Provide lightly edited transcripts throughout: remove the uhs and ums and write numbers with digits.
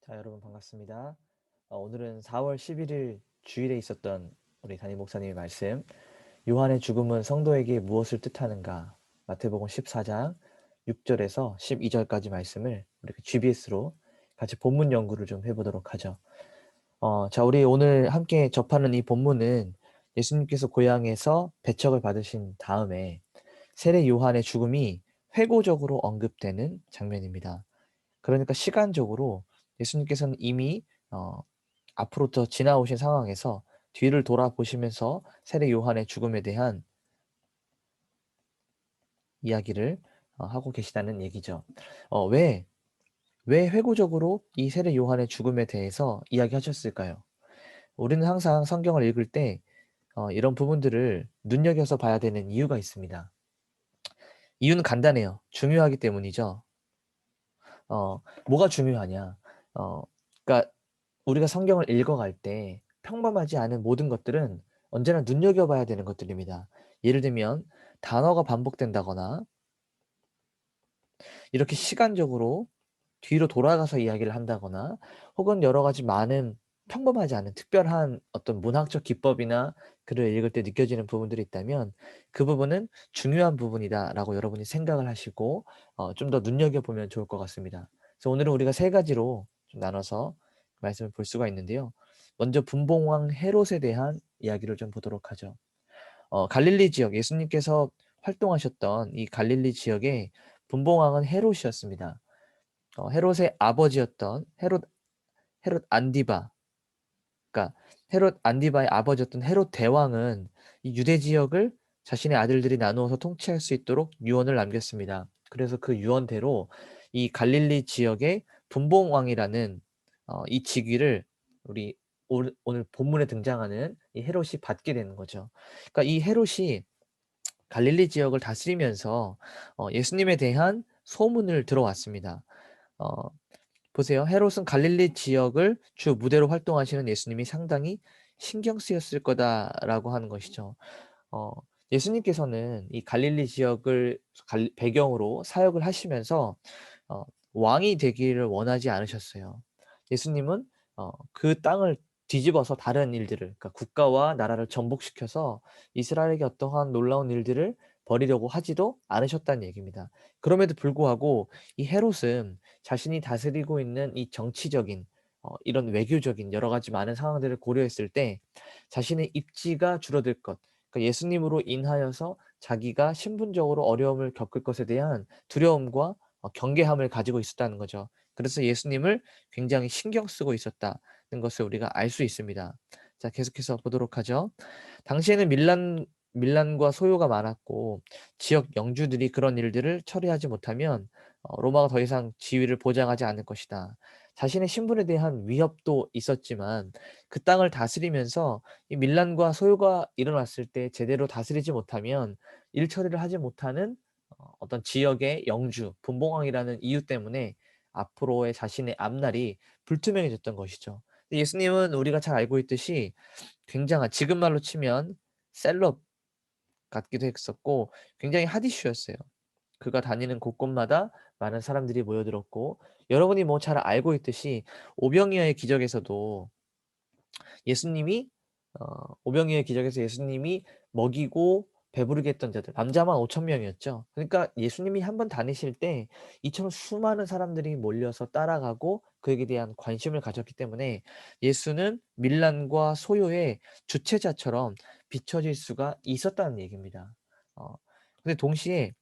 자, 여러분 반갑습니다. 오늘은 4월 11일 주일에 있었던 우리 담임 목사님의 말씀, 요한의 죽음은 성도에게 무엇을 뜻하는가? 마태복음 14장 6절에서 12절까지 말씀을 우리 GBS로 같이 본문 연구를 좀 해보도록 하죠. 자, 우리 오늘 함께 접하는 이 본문은 예수님께서 고향에서 배척을 받으신 다음에 세례 요한의 죽음이 회고적으로 언급되는 장면입니다. 그러니까 시간적으로 예수님께서는 이미 앞으로 더 지나오신 상황에서 뒤를 돌아보시면서 세례 요한의 죽음에 대한 이야기를 하고 계시다는 얘기죠. 왜 회고적으로 이 세례 요한의 죽음에 대해서 이야기하셨을까요? 우리는 항상 성경을 읽을 때 이런 부분들을 눈여겨서 봐야 되는 이유가 있습니다. 이유는 간단해요. 중요하기 때문이죠. 뭐가 중요하냐? 어, 그러니까 우리가 성경을 읽어갈 때 평범하지 않은 모든 것들은 언제나 눈여겨봐야 되는 것들입니다. 예를 들면 단어가 반복된다거나 이렇게 시간적으로 뒤로 돌아가서 이야기를 한다거나 혹은 여러 가지 많은 평범하지 않은 특별한 어떤 문학적 기법이나 글을 읽을 때 느껴지는 부분들이 있다면 그 부분은 중요한 부분이다라고 여러분이 생각을 하시고 좀 더 눈여겨보면 좋을 것 같습니다. 그래서 오늘은 우리가 세 가지로 좀 나눠서 말씀을 볼 수가 있는데요. 먼저 분봉왕 헤롯에 대한 이야기를 좀 보도록 하죠. 갈릴리 지역, 예수님께서 활동하셨던 이 갈릴리 지역의 분봉왕은 헤롯이었습니다. 헤롯의 아버지였던 헤롯 안디바, 그러니까 헤롯 안디바의 아버지였던 헤롯 대왕은 이 유대 지역을 자신의 아들들이 나누어서 통치할 수 있도록 유언을 남겼습니다. 그래서 그 유언대로 이 갈릴리 지역의 분봉왕이라는 이 직위를 우리 오늘 본문에 등장하는 이 헤롯이 받게 되는 거죠. 그러니까 이 헤롯이 갈릴리 지역을 다스리면서 예수님에 대한 소문을 들어왔습니다. 어, 보세요. 헤롯은 갈릴리 지역을 주 무대로 활동하시는 예수님이 상당히 신경 쓰였을 거다라고 하는 것이죠. 어, 예수님께서는 이 갈릴리 지역을 배경으로 사역을 하시면서 어, 왕이 되기를 원하지 않으셨어요. 예수님은 그 땅을 뒤집어서 다른 일들을, 그러니까 국가와 나라를 정복시켜서 이스라엘에게 어떠한 놀라운 일들을 벌이려고 하지도 않으셨다는 얘기입니다. 그럼에도 불구하고 이 헤롯은 자신이 다스리고 있는 이 정치적인 이런 외교적인 여러 가지 많은 상황들을 고려했을 때 자신의 입지가 줄어들 것, 그러니까 예수님으로 인하여서 자기가 신분적으로 어려움을 겪을 것에 대한 두려움과 경계함을 가지고 있었다는 거죠. 그래서 예수님을 굉장히 신경 쓰고 있었다는 것을 우리가 알 수 있습니다. 자, 계속해서 보도록 하죠. 당시에는 밀란과 소요가 많았고 지역 영주들이 그런 일들을 처리하지 못하면 로마가 더 이상 지위를 보장하지 않을 것이다. 자신의 신분에 대한 위협도 있었지만 그 땅을 다스리면서 이 밀란과 소요가 일어났을 때 제대로 다스리지 못하면 일 처리를 하지 못하는 어떤 지역의 영주, 분봉왕이라는 이유 때문에 앞으로의 자신의 앞날이 불투명해졌던 것이죠. 예수님은 우리가 잘 알고 있듯이 굉장한, 지금 말로 치면 셀럽 같기도 했었고 굉장히 핫 이슈였어요. 그가 다니는 곳곳마다 많은 사람들이 모여들었고 여러분이 뭐 잘 알고 있듯이 오병이어의 기적에서도 예수님이 오병이어의 기적에서 예수님이 먹이고 배부르게 했던 자들 남자만 5천 명이었죠. 그러니까 예수님이 한 번 다니실 때 이처럼 수많은 사람들이 몰려서 따라가고 그에게 대한 관심을 가졌기 때문에 예수는 밀란과 소요의 주체자처럼 비춰질 수가 있었다는 얘기입니다. 어 근데 동시에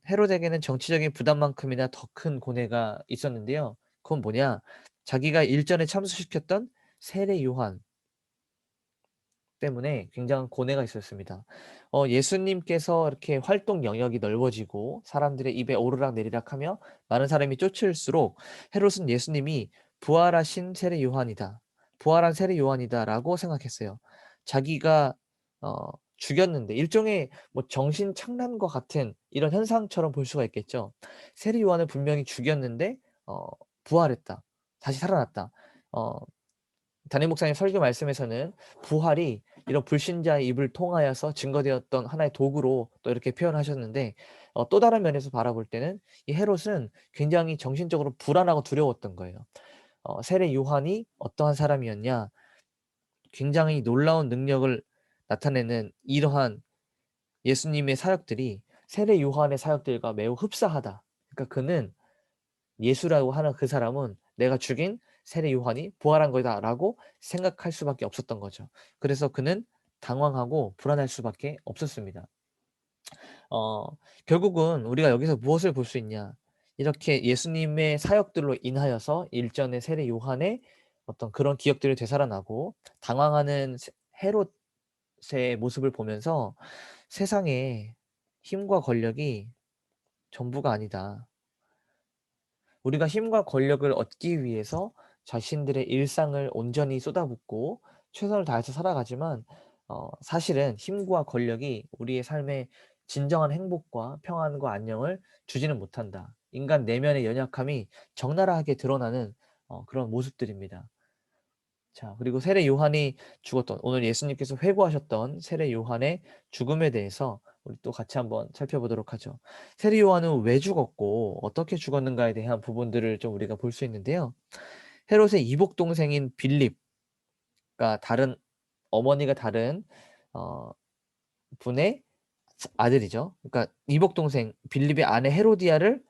헤롯에게는 정치적인 부담만큼이나 더 큰 고뇌가 있었는데요. 그건 뭐냐? 자기가 일전에 참수시켰던 세례 요한 때문에 굉장한 고뇌가 있었습니다. 예수님께서 이렇게 활동 영역이 넓어지고 사람들의 입에 오르락내리락하며 많은 사람이 쫓을수록 헤롯은 예수님이 부활하신 세례 요한이다. 부활한 세례 요한이다라고 생각했어요. 자기가 죽였는데 일종의 뭐 정신 착란과 같은 이런 현상처럼 볼 수가 있겠죠. 세례 요한을 분명히 죽였는데 어 부활했다. 다시 살아났다. 어 담임 목사님 설교 말씀에서는 부활이 이런 불신자의 입을 통하여서 증거되었던 하나의 도구로 또 이렇게 표현하셨는데 또 다른 면에서 바라볼 때는 이 헤롯은 굉장히 정신적으로 불안하고 두려웠던 거예요. 세례 요한이 어떠한 사람이었냐? 굉장히 놀라운 능력을 나타내는 이러한 예수님의 사역들이 세례 요한의 사역들과 매우 흡사하다. 그러니까 그는 예수라고 하는 그 사람은 '내가 죽인 세례 요한이 부활한 거다.'라고 생각할 수밖에 없었던 거죠. 그래서 그는 당황하고 불안할 수밖에 없었습니다. 어 결국은 우리가 여기서 무엇을 볼 수 있냐. 이렇게 예수님의 사역들로 인하여서 일전의 세례 요한의 어떤 그런 기억들이 되살아나고 당황하는 헤롯의 모습을 보면서 '세상에 힘과 권력이 전부가 아니다.' 우리가 힘과 권력을 얻기 위해서 자신들의 일상을 온전히 쏟아붓고 최선을 다해서 살아가지만 사실은 힘과 권력이 우리의 삶에 진정한 행복과 평안과 안녕을 주지는 못한다. 인간 내면의 연약함이 적나라하게 드러나는 그런 모습들입니다. 자, 그리고 세례 요한이 죽었던, 오늘 예수님께서 회고하셨던 세례 요한의 죽음에 대해서 우리 또 같이 한번 살펴보도록 하죠. 세례 요한은 왜 죽었고 어떻게 죽었는가에 대한 부분들을 좀 우리가 볼 수 있는데요. 헤롯의 이복 동생인 빌립과 다른 어머니가 다른 어 분의 아들이죠. 그러니까 이복 동생 빌립의 아내 헤로디아를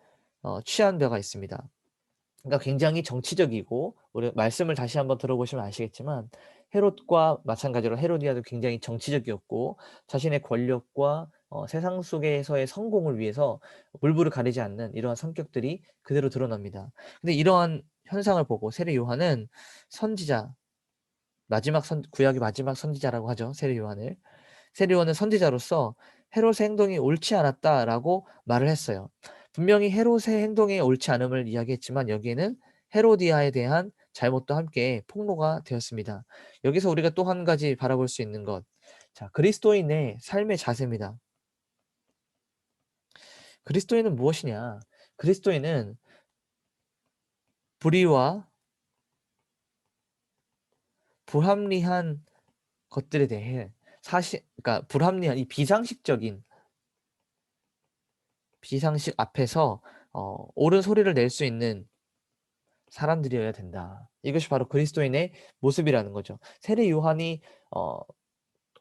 취한 바가 있습니다. 그러니까 굉장히 정치적이고, 우리 말씀을 다시 한번 들어보시면 아시겠지만 헤롯과 마찬가지로 헤로디아도 굉장히 정치적이었고 자신의 권력과 세상 속에서의 성공을 위해서 물불을 가리지 않는 이러한 성격들이 그대로 드러납니다. 근데 이러한 현상을 보고 세례 요한은 선지자, 구약의 마지막 선지자라고 하죠. 세례 요한을. 세례 요한은 선지자로서 헤롯의 행동이 옳지 않았다라고 말을 했어요. 분명히 헤롯의 행동이 옳지 않음을 이야기했지만 여기에는 헤로디아에 대한 잘못도 함께 폭로가 되었습니다. 여기서 우리가 또 한 가지 바라볼 수 있는 것. 자, 그리스도인의 삶의 자세입니다. 그리스도인은 무엇이냐? 그리스도인은 불의와 불합리한 것들에 대해 그러니까 불합리한 이 비상식 앞에서 옳은 소리를 낼 수 있는 사람들이어야 된다. 이것이 바로 그리스도인의 모습이라는 거죠. 세례 요한이 어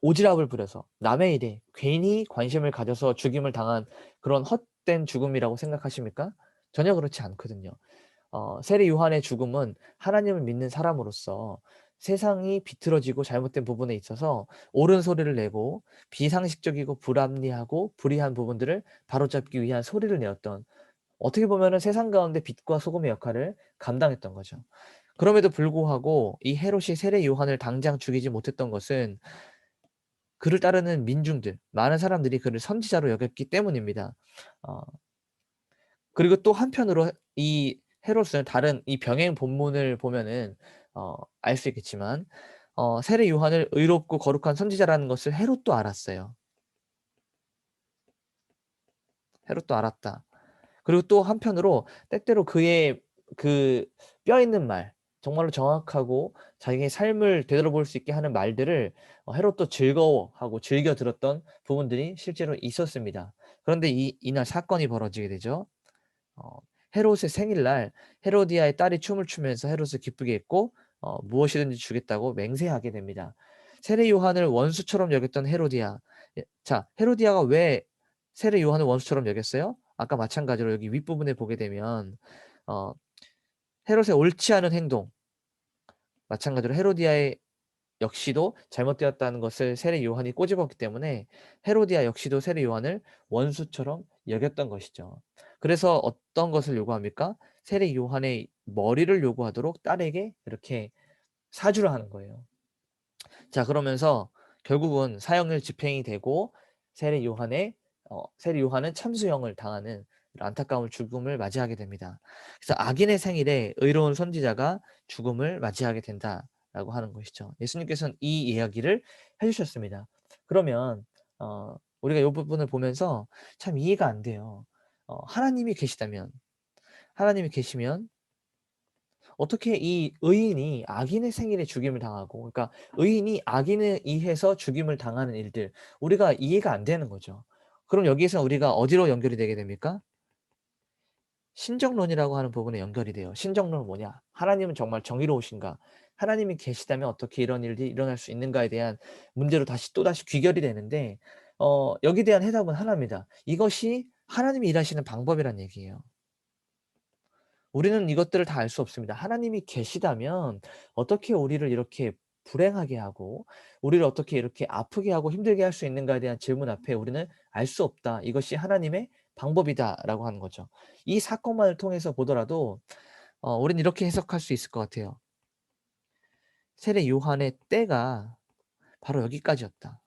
오지랖을 부려서 남의 일에 괜히 관심을 가져서 죽임을 당한 그런 헛된 죽음이라고 생각하십니까? 전혀 그렇지 않거든요. 세례 요한의 죽음은 하나님을 믿는 사람으로서 세상이 비틀어지고 잘못된 부분에 있어서 옳은 소리를 내고 비상식적이고 불합리하고 불의한 부분들을 바로잡기 위한 소리를 내었던, 어떻게 보면은 세상 가운데 빛과 소금의 역할을 감당했던 거죠. 그럼에도 불구하고 이 헤롯이 세례 요한을 당장 죽이지 못했던 것은 그를 따르는 민중들, 많은 사람들이 그를 선지자로 여겼기 때문입니다. 어 그리고 또 한편으로 이 헤롯은 다른 이 병행 본문을 보면은 알 수 있겠지만 세례 요한을 의롭고 거룩한 선지자라는 것을 헤롯도 알았어요. 헤롯도 알았다. 그리고 또 한편으로 때때로 그의 그 뼈 있는 말, 정말로 정확하고 자기의 삶을 되돌아볼 수 있게 하는 말들을 헤롯도 즐거워하고 즐겨 들었던 부분들이 실제로 있었습니다. 그런데 이날 사건이 벌어지게 되죠. 어 헤롯의 생일날 헤로디아의 딸이 춤을 추면서 헤롯을 기쁘게 했고 무엇이든지 주겠다고 맹세하게 됩니다. 세례 요한을 원수처럼 여겼던 헤로디아. 자, 헤로디아가 왜 세례 요한을 원수처럼 여겼어요? 아까 마찬가지로 여기 윗부분에 보게 되면 어 헤롯의 옳지 않은 행동, 마찬가지로 헤로디아의 역시도 잘못되었다는 것을 세례 요한이 꼬집었기 때문에 헤로디아 역시도 세례 요한을 원수처럼 여겼던 것이죠. 그래서 어떤 것을 요구합니까? 세례 요한의 머리를 요구하도록 딸에게 이렇게 사주를 하는 거예요. 자, 그러면서 결국은 사형을 집행이 되고 세례 요한은 참수형을 당하는 안타까운 죽음을 맞이하게 됩니다. 그래서 악인의 생일에 의로운 선지자가 죽음을 맞이하게 된다라고 하는 것이죠. 예수님께서는 이 이야기를 해 주셨습니다. 그러면 우리가 이 부분을 보면서 참 이해가 안 돼요. 하나님이 계시면 어떻게 이 의인이 악인의 생일에 죽임을 당하고, 그러니까 의인이 악인에 의해서 죽임을 당하는 일들, 우리가 이해가 안 되는 거죠. 그럼 여기에서 우리가 어디로 연결이 되게 됩니까? 신정론이라고 하는 부분에 연결이 돼요. 신정론은 뭐냐? 하나님은 정말 정의로우신가? 하나님이 계시다면 어떻게 이런 일이 일어날 수 있는가에 대한 문제로 또다시 귀결이 되는데 여기에 대한 해답은 하나입니다. 이것이 하나님이 일하시는 방법이란 얘기예요. 우리는 이것들을 다 알 수 없습니다. 하나님이 계시다면 어떻게 우리를 이렇게 불행하게 하고 우리를 어떻게 이렇게 아프게 하고 힘들게 할 수 있는가에 대한 질문 앞에 우리는 알 수 없다. 이것이 하나님의 방법이다라고 하는 거죠. 이 사건만을 통해서 보더라도 우리는 이렇게 해석할 수 있을 것 같아요. 세례 요한의 때가 바로 여기까지였다.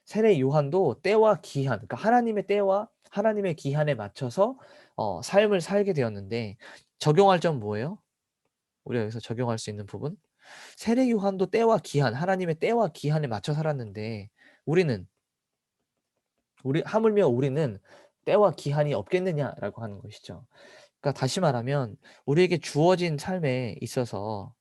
세례 요한도 때와 기한, 그러니까 하나님의 때와 하나님의 기한에 맞춰서 삶을 살게 되었는데 적용할 점은 뭐예요? 우리가 여기서 적용할 수 있는 부분? 세례 요한도 때와 기한, 하나님의 때와 기한에 맞춰 살았는데 우리는 하물며 우리는 때와 기한이 없겠느냐라고 하는 것이죠. 그러니까 다시 말하면 우리에게 주어진 삶에 있어서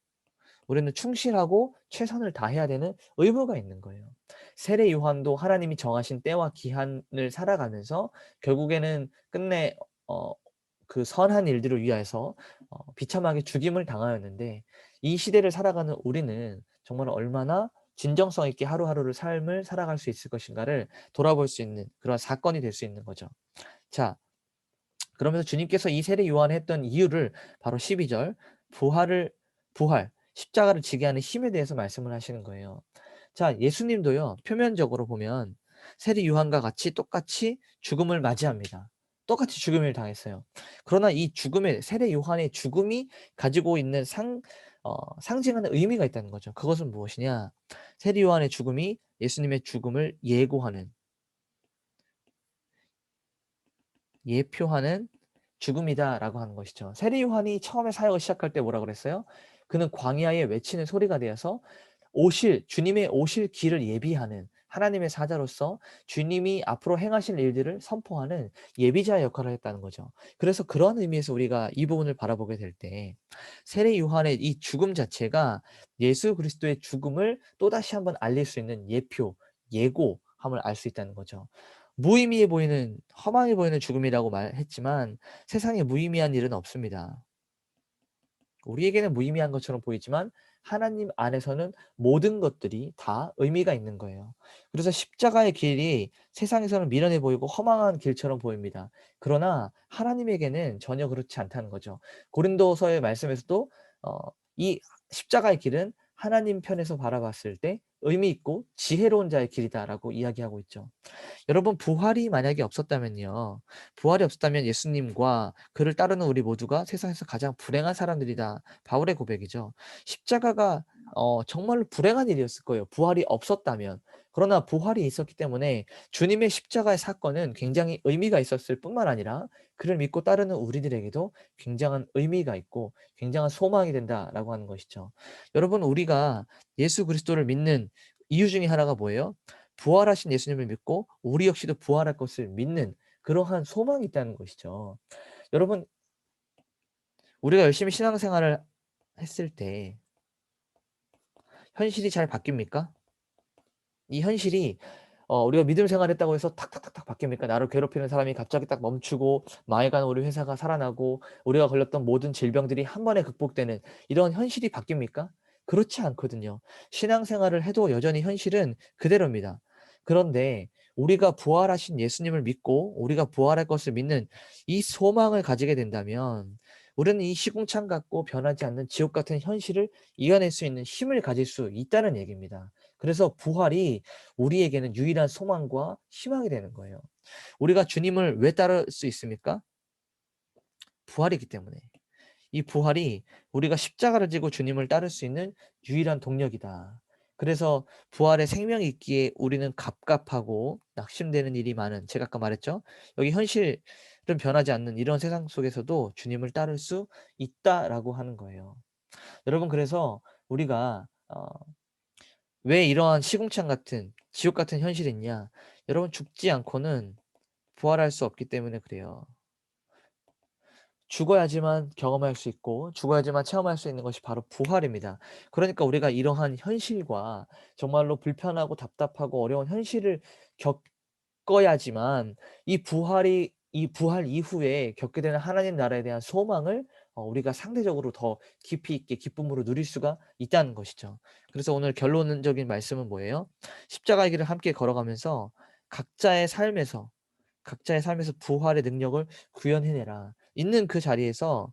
우리는 충실하고 최선을 다해야 되는 의무가 있는 거예요. 세례 요한도 하나님이 정하신 때와 기한을 살아가면서 결국에는 끝내 어 그 선한 일들을 위하여서 비참하게 죽임을 당하였는데 이 시대를 살아가는 우리는 정말 얼마나 진정성 있게 하루하루를 삶을 살아갈 수 있을 것인가를 돌아볼 수 있는 그런 사건이 될 수 있는 거죠. 자, 그러면서 주님께서 이 세례 요한을 했던 이유를 바로 12절 부활, 십자가를 지게 하는 힘에 대해서 말씀을 하시는 거예요. 자, 예수님도요. 표면적으로 보면 세례 요한과 같이 똑같이 죽음을 맞이합니다. 똑같이 죽음을 당했어요. 그러나 이 죽음의 세례 요한의 죽음이 가지고 있는 상징하는 의미가 있다는 거죠. 그것은 무엇이냐? 세례 요한의 죽음이 예수님의 죽음을 예표하는 죽음이다라고 하는 것이죠. 세례 요한이 처음에 사역을 시작할 때 뭐라 그랬어요? 그는 광야에 외치는 소리가 되어서 주님의 오실 길을 예비하는 하나님의 사자로서 주님이 앞으로 행하실 일들을 선포하는 예비자의 역할을 했다는 거죠. 그래서 그런 의미에서 우리가 이 부분을 바라보게 될 때 세례 요한의 이 죽음 자체가 예수 그리스도의 죽음을 또다시 한번 알릴 수 있는 예고함을 알 수 있다는 거죠. 무의미해 보이는 허망해 보이는 죽음이라고 말했지만 세상에 무의미한 일은 없습니다. 우리에게는 무의미한 것처럼 보이지만 하나님 안에서는 모든 것들이 다 의미가 있는 거예요. 그래서 십자가의 길이 세상에서는 미련해 보이고 허망한 길처럼 보입니다. 그러나 하나님에게는 전혀 그렇지 않다는 거죠. 고린도서의 말씀에서도 이 십자가의 길은 하나님 편에서 바라봤을 때 의미 있고 지혜로운 자의 길이다라고 이야기하고 있죠. 여러분 부활이 만약에 없었다면요. 부활이 없었다면 예수님과 그를 따르는 우리 모두가 세상에서 가장 불행한 사람들이다. 바울의 고백이죠. 십자가가 정말로 불행한 일이었을 거예요, 부활이 없었다면. 그러나 부활이 있었기 때문에 주님의 십자가의 사건은 굉장히 의미가 있었을 뿐만 아니라 그를 믿고 따르는 우리들에게도 굉장한 의미가 있고 굉장한 소망이 된다라고 하는 것이죠. 여러분 우리가 예수 그리스도를 믿는 이유 중에 하나가 뭐예요? 부활하신 예수님을 믿고 우리 역시도 부활할 것을 믿는 그러한 소망이 있다는 것이죠. 여러분 우리가 열심히 신앙생활을 했을 때 현실이 잘 바뀝니까? 이 현실이 우리가 믿음 생활했다고 해서 탁탁탁탁 바뀝니까? 나를 괴롭히는 사람이 갑자기 딱 멈추고 망해가는 우리 회사가 살아나고 우리가 걸렸던 모든 질병들이 한 번에 극복되는 이런 현실이 바뀝니까? 그렇지 않거든요. 신앙생활을 해도 여전히 현실은 그대로입니다. 그런데 우리가 부활하신 예수님을 믿고 우리가 부활할 것을 믿는 이 소망을 가지게 된다면 우리는 이 시궁창 같고 변하지 않는 지옥 같은 현실을 이겨낼 수 있는 힘을 가질 수 있다는 얘기입니다. 그래서 부활이 우리에게는 유일한 소망과 희망이 되는 거예요. 우리가 주님을 왜 따를 수 있습니까? 부활이기 때문에. 이 부활이 우리가 십자가를 지고 주님을 따를 수 있는 유일한 동력이다. 그래서 부활의 생명이 있기에 우리는 갑갑하고 낙심되는 일이 많은, 제가 아까 말했죠. 여기 현실은 변하지 않는 이런 세상 속에서도 주님을 따를 수 있다라고 하는 거예요. 여러분 그래서 우리가 왜 이러한 시궁창 같은 지옥 같은 현실이 있냐? 여러분 죽지 않고는 부활할 수 없기 때문에 그래요. 죽어야지만 경험할 수 있고 죽어야지만 체험할 수 있는 것이 바로 부활입니다. 그러니까 우리가 이러한 현실과 정말로 불편하고 답답하고 어려운 현실을 겪어야지만 이 부활이 이 부활 이후에 겪게 되는 하나님 나라에 대한 소망을 우리가 상대적으로 더 깊이 있게 기쁨으로 누릴 수가 있다는 것이죠. 그래서 오늘 결론적인 말씀은 뭐예요? 십자가의 길을 함께 걸어가면서 각자의 삶에서 각자의 삶에서 부활의 능력을 구현해내라. 있는 그 자리에서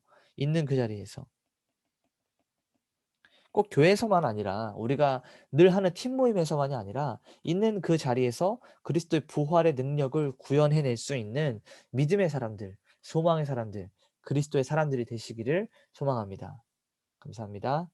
꼭 교회에서만 아니라 우리가 늘 하는 팀 모임에서만이 아니라 있는 그 자리에서 그리스도의 부활의 능력을 구현해낼 수 있는 믿음의 사람들, 소망의 사람들, 그리스도의 사람들이 되시기를 소망합니다. 감사합니다.